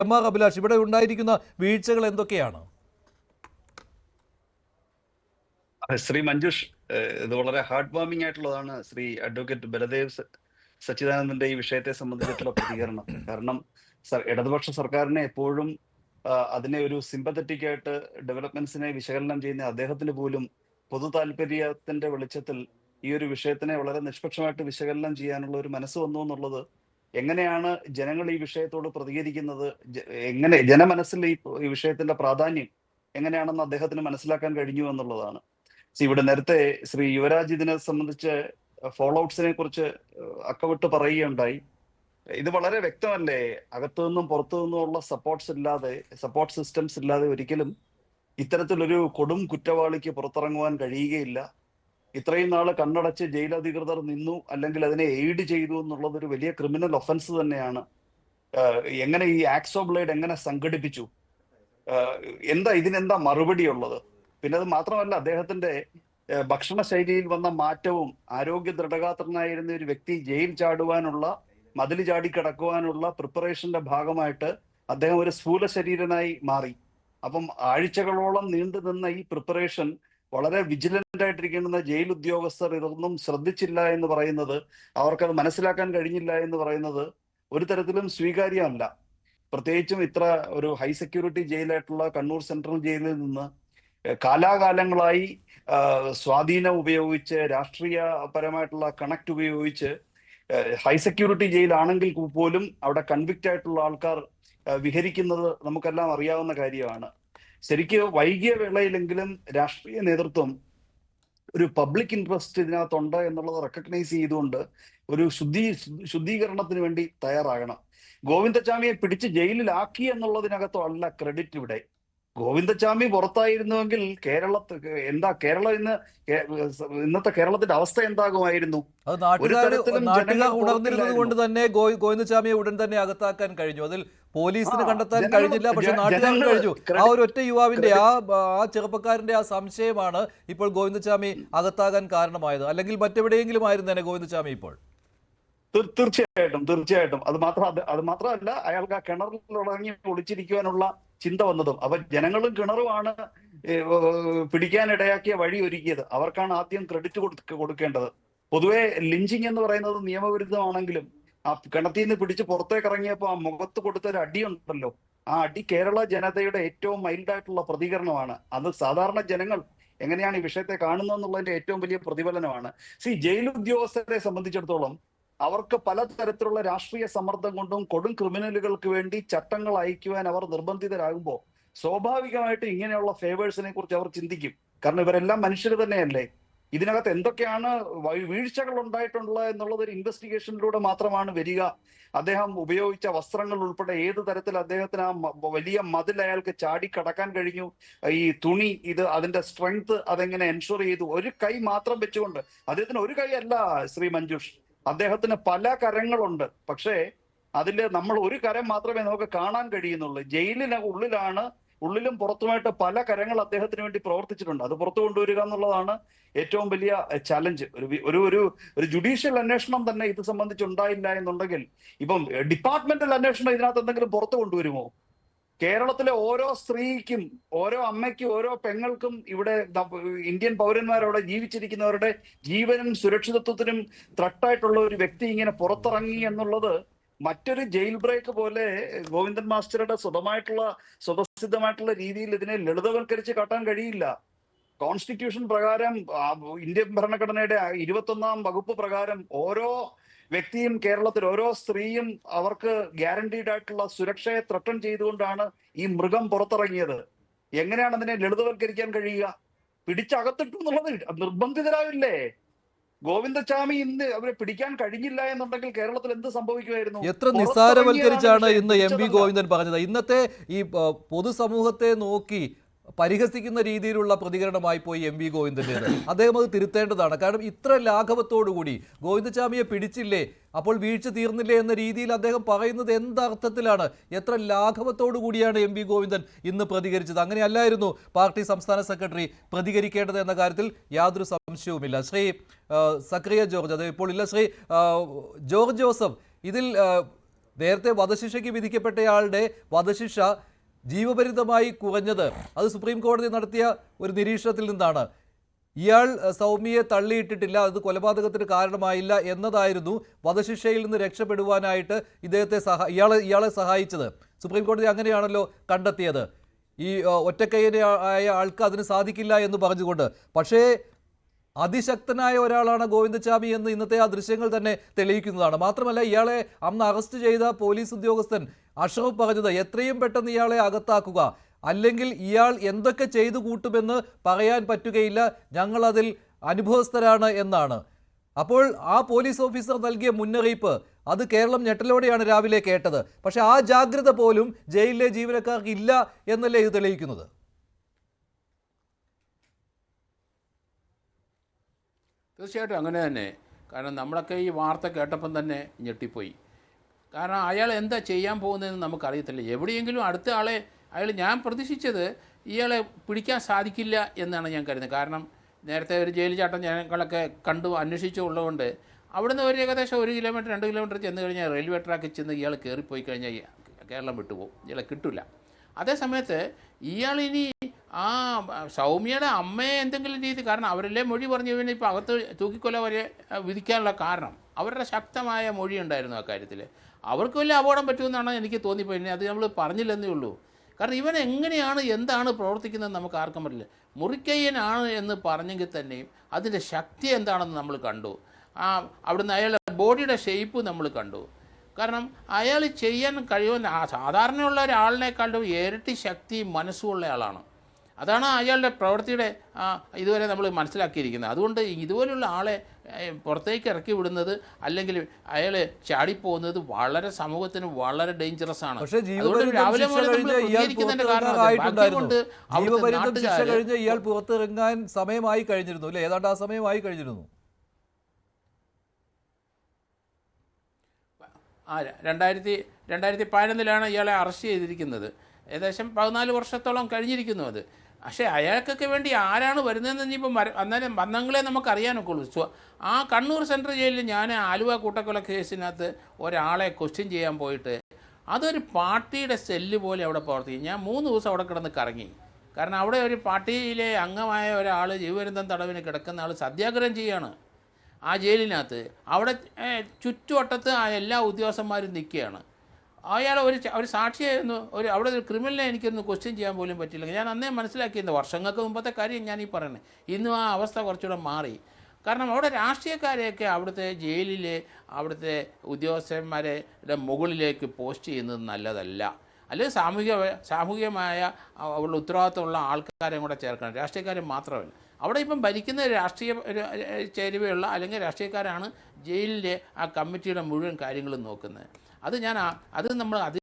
എം.ആർ. അഭിലാഷ്, ഇവിടെ ഉണ്ടായിരിക്കുന്ന വീഴ്ചകൾ എന്തൊക്കെയാണ്? ശ്രീ മഞ്ജുഷ്, ഇത് വളരെ ഹാർട്ട് വാമിംഗ് ആയിട്ടുള്ളതാണ് ശ്രീ അഡ്വക്കേറ്റ് ബലദേവ് സച്ചിദാനന്ദന്റെ ഈ വിഷയത്തെ സംബന്ധിച്ചിട്ടുള്ള പ്രതികരണം. കാരണം ഇടതുപക്ഷ സർക്കാരിനെ എപ്പോഴും അതിനെ ഒരു സിമ്പത്തറ്റിക് ആയിട്ട് ഡെവലപ്മെന്റ്സിനെ വിശകലനം ചെയ്യുന്ന അദ്ദേഹത്തിന് പോലും പൊതു താല്പര്യത്തിന്റെ വെളിച്ചത്തിൽ ഈ ഒരു വിഷയത്തിനെ വളരെ നിഷ്പക്ഷമായിട്ട് വിശകലനം ചെയ്യാനുള്ള ഒരു മനസ്സ് വന്നു എന്നുള്ളത്, എങ്ങനെയാണ് ജനങ്ങൾ ഈ വിഷയത്തോട് പ്രതികരിക്കുന്നത്, എങ്ങനെ ജനമനസ്സിൽ ഈ വിഷയത്തിന്റെ പ്രാധാന്യം എങ്ങനെയാണെന്ന് അദ്ദേഹത്തിന് മനസ്സിലാക്കാൻ കഴിഞ്ഞു എന്നുള്ളതാണ്. ഇവിടെ നേരത്തെ ശ്രീ യുവരാജ് ഇതിനെ സംബന്ധിച്ച് ഫോളോ ഔട്ട്സിനെ കുറിച്ച് അക്കവിട്ട് പറയുകയുണ്ടായി. ഇത് വളരെ വ്യക്തമല്ലേ, അകത്തു നിന്നും പുറത്തു നിന്നുമുള്ള സപ്പോർട്ട് സിസ്റ്റംസ് ഇല്ലാതെ ഒരിക്കലും ഇത്തരത്തിലൊരു കൊടും കുറ്റവാളിക്ക് പുറത്തിറങ്ങുവാൻ കഴിയുകയില്ല. ഇത്രയും നാള് കണ്ണടച്ച് ജയിലധികൃതർ നിന്നു, അല്ലെങ്കിൽ അതിനെ എയ്ഡ് ചെയ്തു എന്നുള്ളത് ഒരു വലിയ ക്രിമിനൽ ഒഫൻസ് തന്നെയാണ്. എങ്ങനെ ഈ ആക്സോ ബ്ലേഡ് എങ്ങനെ സംഘടിപ്പിച്ചു, ഇതിനെന്താ മറുപടി ഉള്ളത്? പിന്നെ അത് മാത്രമല്ല, അദ്ദേഹത്തിന്റെ ഭക്ഷണ ശൈലിയിൽ വന്ന മാറ്റവും, ആരോഗ്യ ദൃഢഗാത്രനായിരുന്ന ഒരു വ്യക്തി ജയിൽ ചാടുവാനുള്ള, മതിൽ ചാടി കിടക്കുവാനുള്ള പ്രിപ്പറേഷന്റെ ഭാഗമായിട്ട് അദ്ദേഹം ഒരു സ്ഥൂല ശരീരനായി മാറി. അപ്പം ആഴ്ചകളോളം നീണ്ടു നിന്ന ഈ പ്രിപ്പറേഷൻ വളരെ വിജിലന്റ് ആയിട്ടിരിക്കുന്ന ജയിൽ ഉദ്യോഗസ്ഥർ ഇതൊന്നും ശ്രദ്ധിച്ചില്ല എന്ന് പറയുന്നത്, അവർക്കത് മനസ്സിലാക്കാൻ കഴിഞ്ഞില്ല എന്ന് പറയുന്നത് ഒരു തരത്തിലും സ്വീകാര്യമല്ല. പ്രത്യേകിച്ചും ഇത്ര ഒരു ഹൈ സെക്യൂരിറ്റി ജയിലായിട്ടുള്ള കണ്ണൂർ സെൻട്രൽ ജയിലിൽ നിന്ന് കാലാകാലങ്ങളായി സ്വാധീനം ഉപയോഗിച്ച്, രാഷ്ട്രീയപരമായിട്ടുള്ള കണക്ട് ഉപയോഗിച്ച്, ഹൈ സെക്യൂരിറ്റി ജയിലാണെങ്കിൽ പോലും അവിടെ കൺവിക്റ്റ് ആയിട്ടുള്ള ആൾക്കാർ വിഹരിക്കുന്നത് നമുക്കെല്ലാം അറിയാവുന്ന കാര്യമാണ്. ശരിക്ക് വൈകിയ വേളയിലെങ്കിലും രാഷ്ട്രീയ നേതൃത്വം ഒരു പബ്ലിക് ഇൻട്രസ്റ്റ് ഇതിനകത്തുണ്ട് എന്നുള്ളത് റെക്കഗ്നൈസ് ചെയ്തുകൊണ്ട് ഒരു ശുദ്ധീകരണത്തിന് വേണ്ടി തയ്യാറാകണം. ഗോവിന്ദചാമിയെ പിടിച്ച് ജയിലിലാക്കി എന്നുള്ളതിനകത്തോ അല്ല ക്രെഡിറ്റ് ഇവിടെ. ഗോവിന്ദചാമി പുറത്തായിരുന്നുവെങ്കിൽ കേരളം ഇന്നത്തെ കേരളത്തിന്റെ അവസ്ഥ എന്താകുമായിരുന്നു? അത് നാട്ടുകാർ ഉണർന്നിരുന്നത് കൊണ്ട് തന്നെ ഗോവിന്ദചാമിയെ ഉടൻ തന്നെ അകത്താക്കാൻ കഴിഞ്ഞു. അതിൽ പോലീസിന് കണ്ടെത്താൻ കഴിഞ്ഞില്ല, പക്ഷെ നാട്ടുകാർക്ക് കഴിഞ്ഞു. ആ ഒരു ഒറ്റ യുവാവിന്റെ, ആ ചെറുപ്പക്കാരന്റെ ആ സംശയമാണ് ഇപ്പോൾ ഗോവിന്ദചാമി അകത്താകാൻ കാരണമായത്. അല്ലെങ്കിൽ മറ്റെവിടെയെങ്കിലും ആയിരുന്നേനെ ഗോവിന്ദചാമി ഇപ്പോൾ. തീർച്ചയായിട്ടും അത് മാത്രമല്ല, അയാൾക്ക് ആ കിണറിൽ ഉറങ്ങി ഒളിച്ചിരിക്കുവാനുള്ള ചിന്ത വന്നതും. അപ്പൊ ജനങ്ങളും കിണറുമാണ് പിടിക്കാനിടയാക്കിയ വഴി ഒരുക്കിയത്. അവർക്കാണ് ആദ്യം ക്രെഡിറ്റ് കൊടുക്കേണ്ടത്. പൊതുവെ ലിഞ്ചിങ് എന്ന് പറയുന്നത് നിയമവിരുദ്ധമാണെങ്കിലും ആ കിണറ്റിൽ നിന്ന് പിടിച്ച് പുറത്തേക്ക് ഇറങ്ങിയപ്പോ ആ മുഖത്ത് കൊടുത്തൊരു അടിയുണ്ടല്ലോ, ആ അടി കേരള ജനതയുടെ ഏറ്റവും മൈൽഡായിട്ടുള്ള പ്രതികരണമാണ്. അത് സാധാരണ ജനങ്ങൾ എങ്ങനെയാണ് ഈ വിഷയത്തെ കാണുന്നതെന്നുള്ളതിന്റെ ഏറ്റവും വലിയ പ്രതിഫലനമാണ്. ജയിൽ ഉദ്യോഗസ്ഥരെ സംബന്ധിച്ചിടത്തോളം അവർക്ക് പലതരത്തിലുള്ള രാഷ്ട്രീയ സമ്മർദ്ദം കൊണ്ടും കൊടും ക്രിമിനലുകൾക്ക് വേണ്ടി ചട്ടങ്ങൾ അയക്കുവാൻ അവർ നിർബന്ധിതരാകുമ്പോൾ സ്വാഭാവികമായിട്ട് ഇങ്ങനെയുള്ള ഫേവേഴ്സിനെ കുറിച്ച് അവർ ചിന്തിക്കും. കാരണം ഇവരെല്ലാം മനുഷ്യർ തന്നെയല്ലേ. ഇതിനകത്ത് എന്തൊക്കെയാണ് വീഴ്ചകൾ ഉണ്ടായിട്ടുള്ളത് എന്നുള്ളത് ഒരു ഇൻവെസ്റ്റിഗേഷനിലൂടെ മാത്രമാണ് വരിക. അദ്ദേഹം ഉപയോഗിച്ച വസ്ത്രങ്ങൾ ഉൾപ്പെടെ ഏത് തരത്തിൽ അദ്ദേഹത്തിന് ആ വലിയ മതിൽ അയാൾക്ക് ചാടി കടക്കാൻ കഴിഞ്ഞു, ഈ തുണി, അതിന്റെ സ്ട്രെങ്ത് അതെങ്ങനെ എൻഷുർ ചെയ്തു. ഒരു കൈ മാത്രം വെച്ചുകൊണ്ട്, അദ്ദേഹത്തിന് ഒരു കൈ അല്ല ശ്രീ മഞ്ജുഷ്, അദ്ദേഹത്തിന് പല കരങ്ങളുണ്ട്. പക്ഷേ അതില് നമ്മൾ ഒരു കരം മാത്രമേ നമുക്ക് കാണാൻ കഴിയുന്നുള്ളൂ. ഉള്ളിലും പുറത്തുമായിട്ട് പല കരങ്ങൾ അദ്ദേഹത്തിന് വേണ്ടി പ്രവർത്തിച്ചിട്ടുണ്ട്. അത് പുറത്തു കൊണ്ടുവരിക എന്നുള്ളതാണ് ഏറ്റവും വലിയ ചലഞ്ച്. ഒരു ജുഡീഷ്യൽ അന്വേഷണം തന്നെ ഇത് സംബന്ധിച്ചുണ്ടായില്ല എന്നുണ്ടെങ്കിൽ, ഇപ്പം ഡിപ്പാർട്ട്മെന്റൽ അന്വേഷണം ഇതിനകത്ത് എന്തെങ്കിലും പുറത്തു കൊണ്ടുവരുമോ? കേരളത്തിലെ ഓരോ സ്ത്രീക്കും, ഓരോ അമ്മയ്ക്കും, ഓരോ പെങ്ങൾക്കും, ഇവിടെ ഇന്ത്യൻ പൗരന്മാരവിടെ ജീവിച്ചിരിക്കുന്നവരുടെ ജീവനും സുരക്ഷിതത്വത്തിനും ത്രട്ടായിട്ടുള്ള ഒരു വ്യക്തി ഇങ്ങനെ പുറത്തിറങ്ങി എന്നുള്ളത് മറ്റൊരു ജയിൽ ബ്രേക്ക് പോലെ ഗോവിന്ദൻ മാസ്റ്ററുടെ സ്വതസിദ്ധമായിട്ടുള്ള രീതിയിൽ ഇതിനെ ലളിതവൽക്കരിച്ച് കാട്ടാൻ കഴിയില്ല. കോൺസ്റ്റിറ്റ്യൂഷൻ പ്രകാരം, ഇന്ത്യൻ ഭരണഘടനയുടെ 21-ാം വകുപ്പ് പ്രകാരം ഓരോ വ്യക്തിയും, കേരളത്തിൽ ഓരോ സ്ത്രീയും അവർക്ക് ഗ്യാരണ്ടീഡ് ആയിട്ടുള്ള സുരക്ഷയെ ത്രട്ടൺ ചെയ്തുകൊണ്ടാണ് ഈ മൃഗം പുറത്തിറങ്ങിയത്. എങ്ങനെയാണ് അതിനെ ലളിതവൽക്കരിക്കാൻ കഴിയുക? പിടിച്ചകത്തിട്ടു എന്നുള്ളത് നിർബന്ധിതരാവില്ലേ? ഗോവിന്ദചാമി ഇന്ന് അവരെ പിടിക്കാൻ കഴിഞ്ഞില്ല എന്നുണ്ടെങ്കിൽ കേരളത്തിൽ എന്ത് സംഭവിക്കുമായിരുന്നു? എത്ര നിസ്സാരവൽക്കരിച്ചാണ് ഇന്ന് എം.വി. ഗോവിന്ദൻ പറഞ്ഞത്. ഇന്നത്തെ ഈ പൊതുസമൂഹത്തെ നോക്കി പരിഹസിക്കുന്ന രീതിയിലുള്ള പ്രതികരണമായി പോയി എം.വി. ഗോവിന്ദൻ്റേത്. അദ്ദേഹം അത് തിരുത്തേണ്ടതാണ്. കാരണം ഇത്ര ലാഘവത്തോടുകൂടി ഗോവിന്ദചാമിയെ പിടിച്ചില്ലേ, അപ്പോൾ വീഴ്ച തീർന്നില്ലേ എന്ന രീതിയിൽ അദ്ദേഹം പറയുന്നത് എന്തർത്ഥത്തിലാണ്? എത്ര ലാഘവത്തോടു കൂടിയാണ് എം.വി. ഗോവിന്ദൻ ഇന്ന് പ്രതികരിച്ചത്? അങ്ങനെയല്ലായിരുന്നു പാർട്ടി സംസ്ഥാന സെക്രട്ടറി പ്രതികരിക്കേണ്ടത് എന്ന കാര്യത്തിൽ യാതൊരു സംശയവുമില്ല. ശ്രീ സക്രിയ ജോർജ്, അത് ഇപ്പോൾ ഇല്ല, ശ്രീ ജോർജ് ജോസഫ്, ഇതിൽ നേരത്തെ വധശിക്ഷയ്ക്ക് വിധിക്കപ്പെട്ടയാളുടെ വധശിക്ഷ ജീവപര്യന്തമായി കുറഞ്ഞത് അത് സുപ്രീം കോടതി നടത്തിയ ഒരു നിരീക്ഷണത്തിൽ നിന്നാണ്. ഇയാൾ സൗമ്യയെ തള്ളിയിട്ടിട്ടില്ല, അത് കൊലപാതകത്തിന് കാരണമായില്ല എന്നതായിരുന്നു വധശിക്ഷയിൽ നിന്ന് രക്ഷപ്പെടുവാനായിട്ട് ഇയാളെ സഹായിച്ചത്. സുപ്രീം കോടതി അങ്ങനെയാണല്ലോ കണ്ടെത്തിയത്. ഈ ഒറ്റക്കൈയായ ആൾക്ക് അതിന് സാധിക്കില്ല എന്ന് പറഞ്ഞുകൊണ്ട്. പക്ഷേ അതിശക്തനായ ഒരാളാണ് ഗോവിന്ദച്ചാമി എന്ന് ഇന്നത്തെ ആ ദൃശ്യങ്ങൾ തന്നെ തെളിയിക്കുന്നതാണ്. മാത്രമല്ല, ഇയാളെ അന്ന് അറസ്റ്റ് ചെയ്ത പോലീസ് ഉദ്യോഗസ്ഥൻ അഷ്റഫ് പറഞ്ഞത് എത്രയും പെട്ടെന്ന് ഇയാളെ അകത്താക്കുക, അല്ലെങ്കിൽ ഇയാൾ എന്തൊക്കെ ചെയ്തു കൂട്ടുമെന്ന് പറയാൻ പറ്റുകയില്ല, ഞങ്ങളതിൽ അനുഭവസ്ഥരാണ് എന്നാണ്. അപ്പോൾ ആ പോലീസ് ഓഫീസർ നൽകിയ മുന്നറിയിപ്പ് അത് കേരളം ഞെട്ടലോടെയാണ് രാവിലെ കേട്ടത്. പക്ഷെ ആ ജാഗ്രത പോലും ജയിലിലെ ജീവനക്കാർക്ക് ഇല്ല എന്നല്ലേ ഇത് തെളിയിക്കുന്നത്? തീർച്ചയായിട്ടും അങ്ങനെ തന്നെ. കാരണം നമ്മളൊക്കെ ഈ വാർത്ത കേട്ടപ്പം തന്നെ ഞെട്ടിപ്പോയി. കാരണം അയാൾ എന്താ ചെയ്യാൻ പോകുന്നതെന്ന് നമുക്കറിയത്തില്ല. എവിടെയെങ്കിലും അടുത്ത ആളെ ഞാൻ പ്രതീക്ഷിച്ചത് ഇയാളെ പിടിക്കാൻ സാധിക്കില്ല എന്നാണ് ഞാൻ കരുതുന്നത്. കാരണം നേരത്തെ ഒരു ജയിൽ ചാട്ടം ഞങ്ങളൊക്കെ കണ്ടു അന്വേഷിച്ചുള്ളതുകൊണ്ട് അവിടുന്ന് ഒരു ഏകദേശം 1 കിലോമീറ്റർ 2 കിലോമീറ്റർ ചെന്ന് കഴിഞ്ഞാൽ റെയിൽവേ ട്രാക്കിൽ ചെന്ന് ഇയാൾ കയറിപ്പോയി കഴിഞ്ഞാൽ കേരളം വിട്ടുപോകും, ഇയാളെ കിട്ടില്ല. അതേസമയത്ത് ഇയാളിനി ആ സൗമ്യയുടെ അമ്മയെ എന്തെങ്കിലും രീതി, കാരണം അവരല്ലേ മൊഴി പറഞ്ഞു കഴിഞ്ഞാൽ ഇപ്പോൾ അകത്ത് തൂക്കിക്കൊല വരെ വിധിക്കാനുള്ള കാരണം അവരുടെ ശക്തമായ മൊഴി ഉണ്ടായിരുന്നു ആ കാര്യത്തിൽ. അവർക്ക് വലിയ അപകടം പറ്റുമെന്നാണ് എനിക്ക് തോന്നിപ്പോയി. അത് നമ്മൾ പറഞ്ഞില്ലെന്നേ ഉള്ളൂ. കാരണം ഇവൻ എങ്ങനെയാണ് എന്താണ് പ്രവർത്തിക്കുന്നത് നമുക്ക് ആർക്കും പറ്റില്ല. മുറിക്കയ്യനാണ് എന്ന് പറഞ്ഞെങ്കിൽ തന്നെയും അതിൻ്റെ ശക്തി എന്താണെന്ന് നമ്മൾ കണ്ടു. അവിടുന്ന് അയാളുടെ ബോഡിയുടെ ഷേപ്പ് നമ്മൾ കണ്ടു. കാരണം അയാൾ ചെയ്യാൻ കഴിയുന്ന സാധാരണയുള്ള ഒരാളിനേക്കാളും ഇരട്ടി ശക്തി മനസ്സുള്ള ആളാണ്. അതാണ് അയാളുടെ പ്രവൃത്തിയുടെ ഇതുവരെ നമ്മൾ മനസ്സിലാക്കിയിരിക്കുന്നത്. അതുകൊണ്ട് ഇതുപോലുള്ള ആളെ പുറത്തേക്ക് ഇറക്കി വിടുന്നത് അല്ലെങ്കിൽ അയാൾ ചാടിപ്പോകുന്നത് വളരെ സമൂഹത്തിന് വളരെ ഡേഞ്ചറസ് ആണ്. രാവിലെ ഇയാൾ പുറത്തിറങ്ങാൻ സമയമായി കഴിഞ്ഞിരുന്നു അല്ലേ? ഏതാണ്ട് ആ സമയമായി കഴിഞ്ഞിരുന്നു. 2011 ഇയാളെ അറസ്റ്റ് ചെയ്തിരിക്കുന്നത്. ഏകദേശം 14 വർഷത്തോളം കഴിഞ്ഞിരിക്കുന്നു അത്. പക്ഷേ അയാൾക്കൊക്കെ വേണ്ടി ആരാണ് വരുന്നതെന്ന് ഇനിയിപ്പോൾ അന്നേരം വന്നങ്ങളെ നമുക്കറിയാനൊക്കെ ഉള്ളൂ. ആ കണ്ണൂർ സെൻട്രൽ ജയിലിൽ ഞാൻ ആലുവ കൂട്ടക്കൊല കേസിനകത്ത് ഒരാളെ ക്വസ്റ്റ്യൻ ചെയ്യാൻ പോയിട്ട് അതൊരു പാർട്ടിയുടെ സെല്ല് പോലെ അവിടെ പ്രവർത്തിക്കും. ഞാൻ 3 ദിവസം അവിടെ കിടന്ന് കറങ്ങി. കാരണം അവിടെ ഒരു പാർട്ടിയിലെ അംഗമായ ഒരാൾ ജീവപര്യന്തം തടവിന് കിടക്കുന്ന ആൾ സത്യാഗ്രഹം ചെയ്യാണ് ആ ജയിലിനകത്ത്. അവിടെ ചുറ്റുവട്ടത്ത് എല്ലാ ഉദ്യോഗസ്ഥന്മാരും നിൽക്കുകയാണ്. അയാൾ ഒരു സാക്ഷിയായിരുന്നു. അവിടെ ഒരു ക്രിമിനലിനെ എനിക്കൊന്ന് ക്വസ്റ്റ്യൻ ചെയ്യാൻ പോലും പറ്റില്ല. ഞാൻ അന്നേ മനസ്സിലാക്കിയിരുന്നു, വർഷങ്ങൾക്ക് മുമ്പത്തെ കാര്യം ഞാൻ ഈ പറയുന്നത്. ഇന്നും ആ അവസ്ഥ കുറച്ചുകൂടെ മാറി. കാരണം അവിടെ രാഷ്ട്രീയക്കാരെയൊക്കെ അവിടുത്തെ ജയിലിലെ അവിടുത്തെ ഉദ്യോഗസ്ഥന്മാരുടെ മുകളിലേക്ക് പോസ്റ്റ് ചെയ്യുന്നത് നല്ലതല്ല. അല്ലെങ്കിൽ സാമൂഹികമായ അവരുടെ ഉത്തരവാദിത്തമുള്ള ആൾക്കാരെയും കൂടെ ചേർക്കണം, രാഷ്ട്രീയക്കാരെ മാത്രമല്ല. അവിടെ ഇപ്പം ഭരിക്കുന്ന രാഷ്ട്രീയ ചേരുവയുള്ള അല്ലെങ്കിൽ രാഷ്ട്രീയക്കാരാണ് ജയിലിലെ ആ കമ്മിറ്റിയുടെ മുഴുവൻ കാര്യങ്ങളും നോക്കുന്നത്. അത് നമ്മൾ